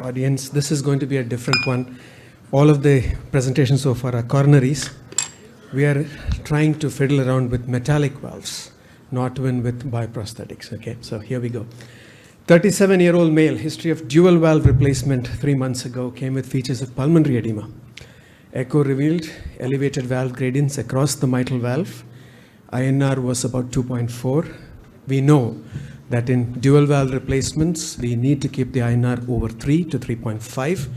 audience. This is going to be a different one. All of the presentations so far are coronaries. We are trying to fiddle around with metallic valves, not even with bioprosthetics. Okay, so here we go. 37-year-old male, history of dual valve replacement 3 months ago, came with features of pulmonary edema. Echo revealed elevated valve gradients across the mitral valve. INR was about 2.4. We know that in dual valve replacements, we need to keep the INR over 3 to 3.5.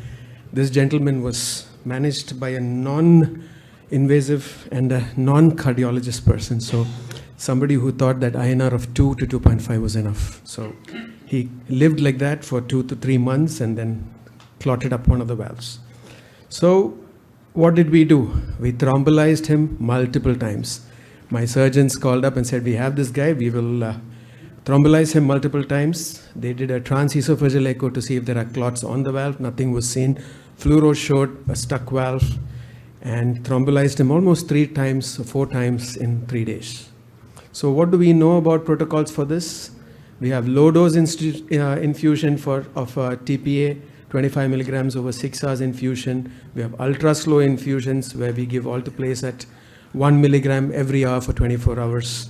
This gentleman was managed by a non-invasive and a non-cardiologist person. So somebody who thought that INR of 2 to 2.5 was enough. So he lived like that for 2 to 3 months and then clotted up one of the valves. So what did we do? We thrombolized him multiple times. My surgeons called up and said, we have this guy, we will thrombolize him multiple times. They did a transesophageal echo to see if there are clots on the valve. Nothing was seen. Fluoro showed a stuck valve and thrombolized him almost 4 times in 3 days. So what do we know about protocols for this? We have low dose infusion of TPA, 25 milligrams over 6 hours infusion. We have ultra slow infusions where we give alteplase at 1 milligram every hour for 24 hours.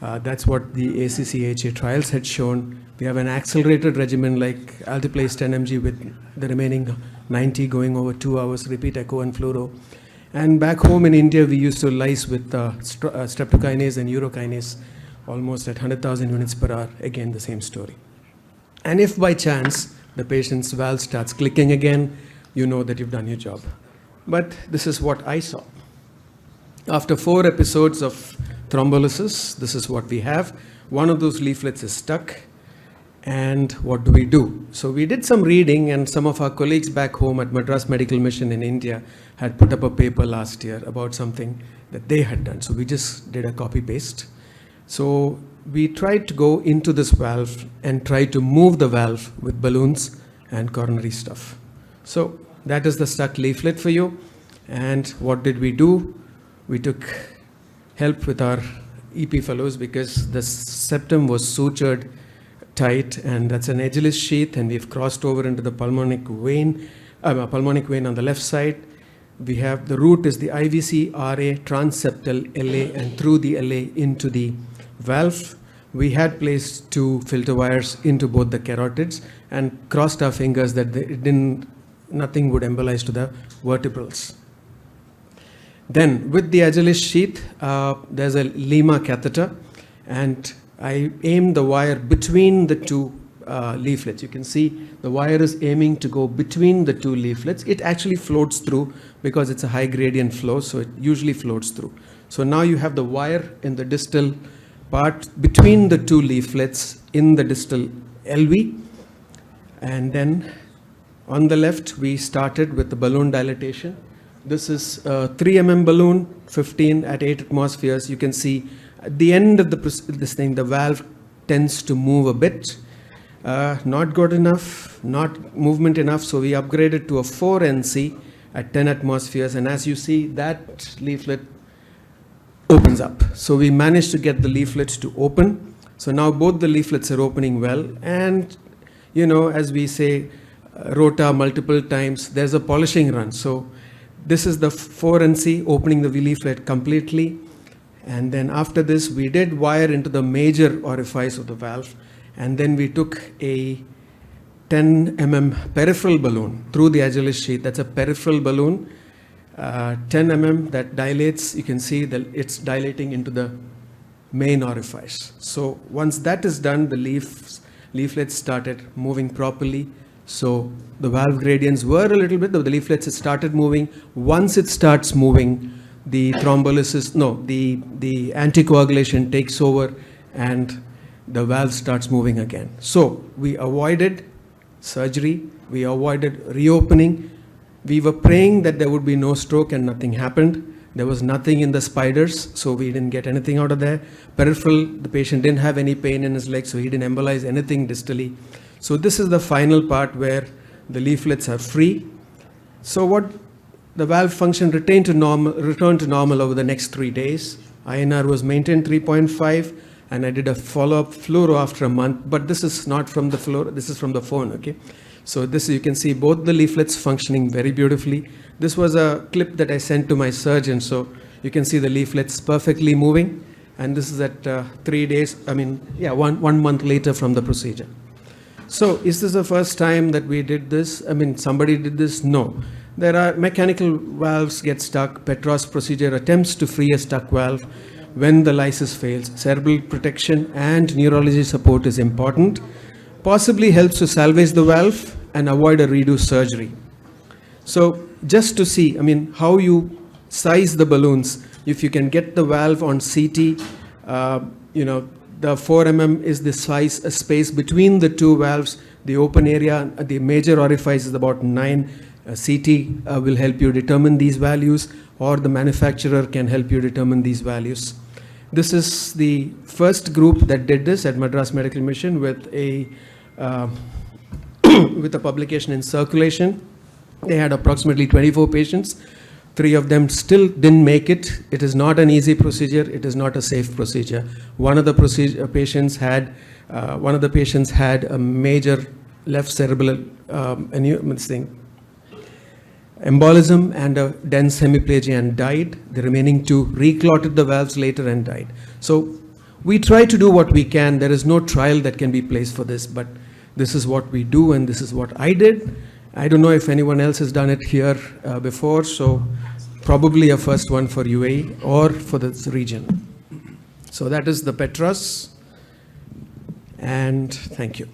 That's what the ACC-AHA trials had shown. We have an accelerated regimen like alteplase 10 mg with the remaining 90 going over 2 hours, repeat echo and fluoro. And back home in India, we used to lyse with streptokinase and urokinase almost at 100,000 units per hour. Again, the same story. And if by chance the patient's valve starts clicking again, you know that you've done your job. But this is what I saw. After 4 episodes of thrombolysis, this is what we have. One of those leaflets is stuck. And what do we do? So we did some reading, and some of our colleagues back home at Madras Medical Mission in India had put up a paper last year about something that they had done. So we just did a copy paste. So we tried to go into this valve and try to move the valve with balloons and coronary stuff. So that is the stuck leaflet for you. And what did we do? We took help with our EP fellows because the septum was sutured tight, and that's an edgeless sheath, and we've crossed over into the pulmonic vein on the left side. We have the root is the IVC RA transseptal LA, and through the LA into the valve. We had placed 2 filter wires into both the carotids and crossed our fingers that nothing would embolize to the vertebrals. Then with the edgeless sheath, there's a Lima catheter, and I aimed the wire between the 2 leaflets. You can see the wire is aiming to go between the 2 leaflets. It actually floats through because it's a high gradient flow, so it usually floats through. So now you have the wire in the distal part between the 2 leaflets in the distal LV. And then on the left, we started with the balloon dilatation. This is a 3 mm balloon, 15 at 8 atmospheres. You can see at the end of this thing, the valve tends to move a bit. Not good enough, not movement enough, so we upgraded to a 4 NC at 10 atmospheres. And as you see, that leaflet opens up. So we managed to get the leaflets to open. So now both the leaflets are opening well. And, you know, as we say, rota multiple times, there's a polishing run. So this is the 4 NC opening the leaflet completely. And then after this, we did wire into the major orifice of the valve. And then we took a 10 mm peripheral balloon through the edgeless sheath. That's a peripheral balloon, 10 mm that dilates. You can see that it's dilating into the main orifice. So once that is done, the leaflets started moving properly. So the valve gradients were a little bit, the leaflets started moving. Once it starts moving, the thrombolysis, the anticoagulation takes over and the valve starts moving again. So we avoided surgery, we avoided reopening. We were praying that there would be no stroke, and nothing happened. There was nothing in the spiders, so we didn't get anything out of there. Peripheral, the patient didn't have any pain in his leg, so he didn't embolize anything distally. So this is the final part where the leaflets are free. So what the valve function returned to normal over the next 3 days. INR was maintained 3.5, and I did a follow-up fluoro after a month, but this is not from the fluoro, this is from the phone, okay? So this, you can see both the leaflets functioning very beautifully. This was a clip that I sent to my surgeon, so you can see the leaflets perfectly moving. And this is at 3 days, one month later from the procedure. So is this the first time that we did this? Somebody did this? No. There are mechanical valves get stuck. Petros procedure attempts to free a stuck valve when the lysis fails. Cerebral protection and neurology support is important. Possibly helps to salvage the valve and avoid a redo surgery. So just to see, how you size the balloons, if you can get the valve on CT, the 4 mm is the size, a space between the two valves. The open area, the major orifice is about 9. CT will help you determine these values, or the manufacturer can help you determine these values. This is the first group that did this at Madras Medical Mission with a with a publication in Circulation. They had approximately 24 patients. 3 of them still didn't make it. It is not an easy procedure. It is not a safe procedure. One of the patients had a major left cerebral embolism and a dense hemiplegia and died. The remaining 2 reclotted the valves later and died. So we try to do what we can. There is no trial that can be placed for this, but this is what we do, and this is what I did. I don't know if anyone else has done it here before, so probably a first one for UAE or for this region. So that is the Petros, and thank you.